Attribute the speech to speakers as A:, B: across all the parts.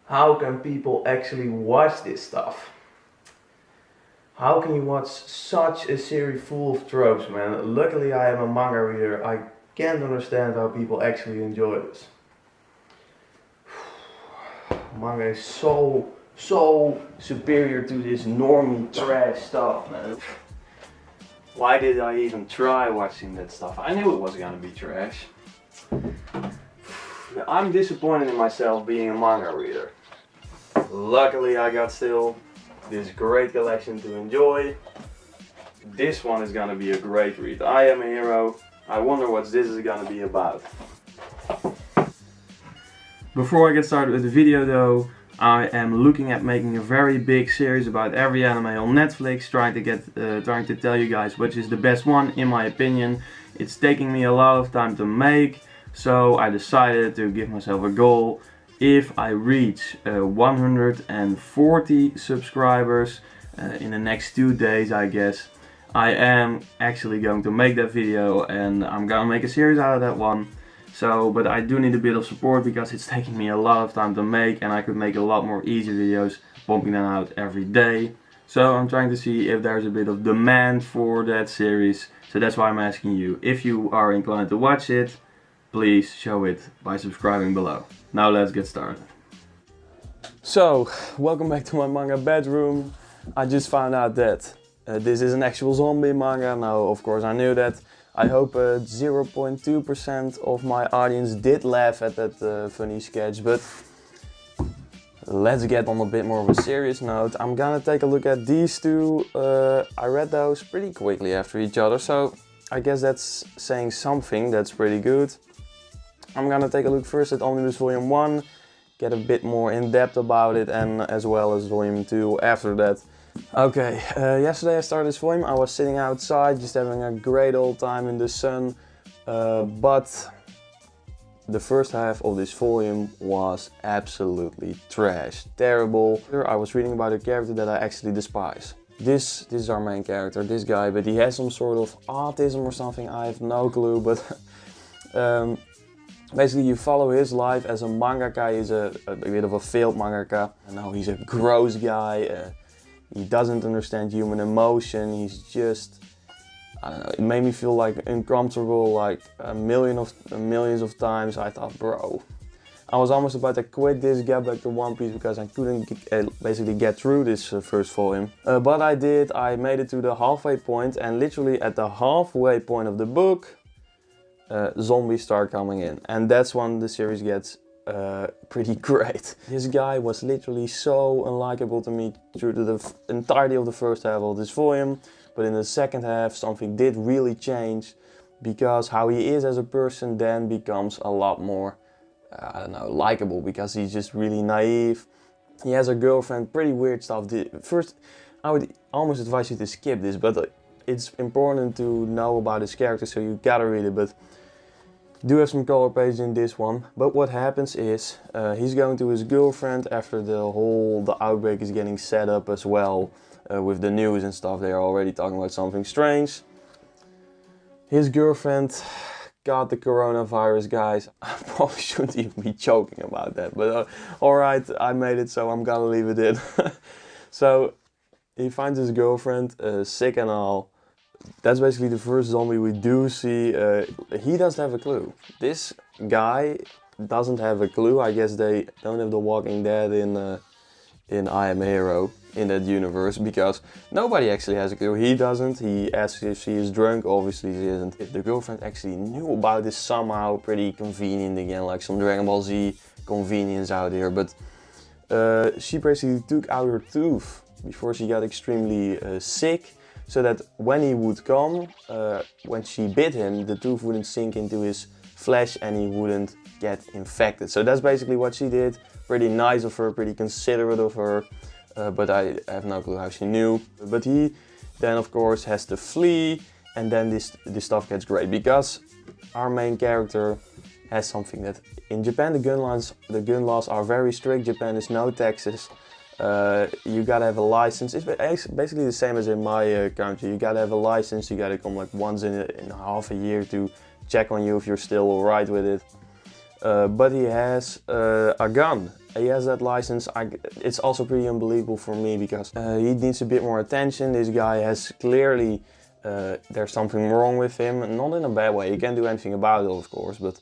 A: How can people actually watch this stuff? How can you watch such a series full of tropes, man? Luckily I am a manga reader. I can't understand how people actually enjoy this. Manga is so superior to this normie trash stuff, man. Why did I even try watching that stuff? I knew it was gonna be trash. I'm disappointed in myself being a manga reader. Luckily I got still this great collection to enjoy. This one is gonna be a great read. I Am a Hero. I wonder what this is gonna be about. Before I get started with the video though, I am looking at making a very big series about every anime on Netflix, trying to tell you guys which is the best one in my opinion. It's taking me a lot of time to make, so I decided to give myself a goal. If I reach 140 subscribers in the next 2 days, I guess, I am actually going to make that video and I'm gonna make a series out of that one. So, but I do need a bit of support because it's taking me a lot of time to make, and I could make a lot more easy videos, pumping them out every day. So I'm trying to see if there's a bit of demand for that series. So that's why I'm asking you, if you are inclined to watch it, please show it by subscribing below. Now let's get started. So, welcome back to my manga bedroom. I just found out that this is an actual zombie manga. Now, of course I knew that. I hope 0.2% of my audience did laugh at that funny sketch, but let's get on a bit more of a serious note. I'm gonna take a look at these two. I read those pretty quickly after each other, so I guess that's saying something. That's pretty good. I'm gonna take a look first at Omnibus Volume 1, get a bit more in depth about it, and as well as Volume 2 after that. Okay, yesterday I started this volume. I was sitting outside just having a great old time in the sun, but the first half of this volume was absolutely trash, terrible. I was reading about a character that I actually despise. This is our main character, this guy, but he has some sort of autism or something, I have no clue, but basically you follow his life as a mangaka. He's a bit of a failed mangaka. Now he's a gross guy. He doesn't understand human emotion. He's just, I don't know, it made me feel like uncomfortable like millions of times. I thought, bro, I was almost about to quit this, get back to One Piece because I couldn't basically get through this first volume. But I did. I made it to the halfway point, and literally at the halfway point of the book, zombies start coming in, and that's when the series gets pretty great. This guy was literally so unlikable to me through the entirety of the first half of this volume, but in the second half something did really change, because how he is as a person then becomes a lot more, I don't know, likable, because he's just really naive. He has a girlfriend, pretty weird stuff. First, I would almost advise you to skip this, but it's important to know about his character, so you gotta read it. But do have some color pages in this one. But what happens is he's going to his girlfriend after the outbreak is getting set up as well, with the news and stuff. They are already talking about something strange. His girlfriend got the coronavirus, guys. I probably shouldn't even be joking about that, but alright, I made it, so I'm gonna leave it in. So he finds his girlfriend sick and all. That's basically the first zombie we do see. He doesn't have a clue. This guy doesn't have a clue. I guess they don't have The Walking Dead in I Am a Hero in that universe, because nobody actually has a clue. He doesn't. He asks if she is drunk. Obviously she isn't. The girlfriend actually knew about this somehow. Pretty convenient again, like some Dragon Ball Z convenience out here. But she basically took out her tooth before she got extremely sick, so that when he would come, when she bit him, the tooth wouldn't sink into his flesh and he wouldn't get infected. So that's basically what she did. Pretty nice of her, pretty considerate of her, but I have no clue how she knew. But he then of course has to flee, and then this stuff gets great, because our main character has something that in Japan the gun laws are very strict. Japan is no taxes. You gotta have a license. It's basically the same as in my country. You gotta have a license. You gotta come like once in half a year to check on you if you're still alright with it. But he has a gun. He has that license. It's also pretty unbelievable for me because he needs a bit more attention. This guy has clearly, there's something wrong with him. Not in a bad way, he can't do anything about it of course, but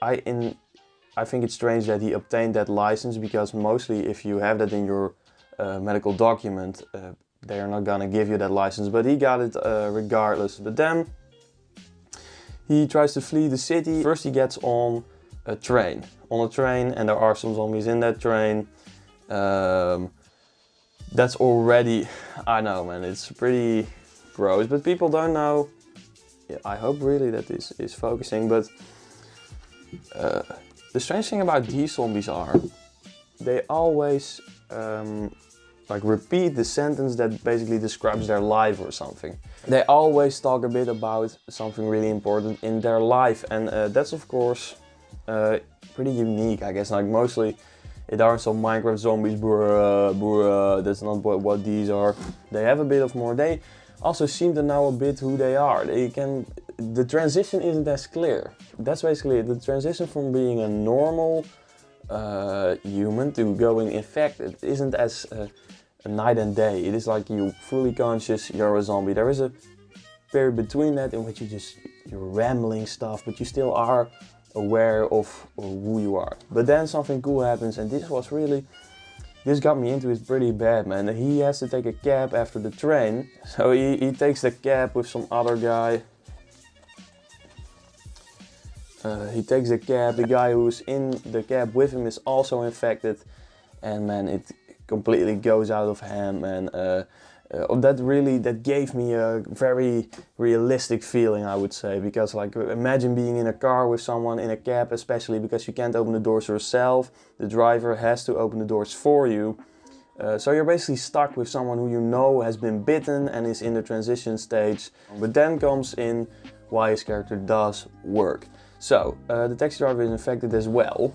A: I think it's strange that he obtained that license, because mostly if you have that in your medical document, they are not gonna give you that license, but he got it regardless. But then he tries to flee the city. First he gets on a train, and there are some zombies in that train. That's already, I know man, it's pretty gross, but people don't know. Yeah, I hope really that this is focusing, but the strange thing about these zombies are, they always like repeat the sentence that basically describes their life or something. They always talk a bit about something really important in their life, and that's of course pretty unique, I guess. Like mostly it aren't some Minecraft zombies, bruh, that's not what these are. They have a bit of more. They also seem to know a bit who they are. The transition isn't as clear. That's basically it. The transition from being a normal human to going infected isn't as a night and day. It is like you fully conscious, you're a zombie. There is a period between that in which you're rambling stuff, but you still are aware of who you are. But then something cool happens, and this got me into it pretty bad, man. He has to take a cab after the train, so he takes the cab with some other guy. He takes the cab, the guy who's in the cab with him is also infected, and man, it completely goes out of hand, man. That gave me a very realistic feeling, I would say, because like imagine being in a car with someone, in a cab especially, because you can't open the doors yourself. The driver has to open the doors for you. So you're basically stuck with someone who you know has been bitten and is in the transition stage. But then comes in why his character does work. So, the taxi driver is infected as well.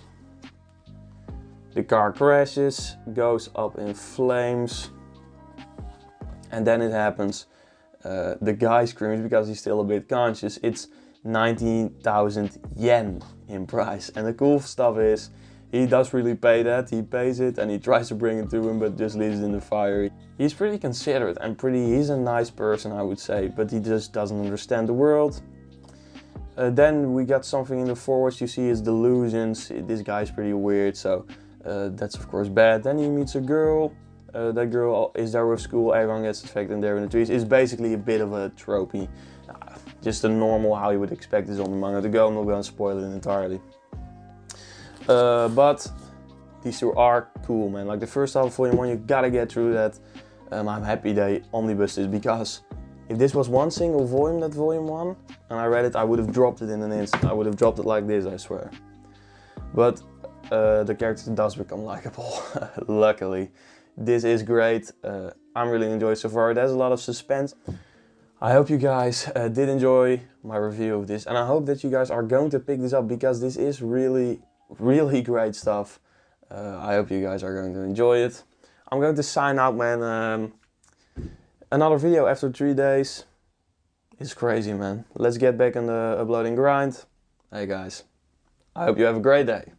A: The car crashes, goes up in flames, and then it happens. The guy screams because he's still a bit conscious. It's 19,000 yen in price. And the cool stuff is, he does really pay that. He pays it and he tries to bring it to him, but just leaves it in the fire. He's pretty considerate and he's a nice person, I would say, but he just doesn't understand the world. Then we got something in the forwards, you see his delusions. This guy's pretty weird, so that's of course bad. Then he meets a girl. That girl is there with school, everyone gets infected and they're in the trees. It's basically a bit of a tropey. Just a normal, how you would expect this on the manga to go. I'm not going to spoil it entirely. But these two are cool, man. Like the first half of Volume 1, you gotta get through that. I'm happy they omnibus this, because if this was one single volume, that Volume 1, and I read it, I would have dropped it in an instant. I would have dropped it like this, I swear. But the character does become likable, luckily. This is great. I'm really enjoying it so far. There's a lot of suspense. I hope you guys did enjoy my review of this, and I hope that you guys are going to pick this up, because this is really, really great stuff. I hope you guys are going to enjoy it. I'm going to sign out, man. Another video after 3 days. It's crazy, man. Let's get back on the uploading grind. Hey guys, I hope you have a great day.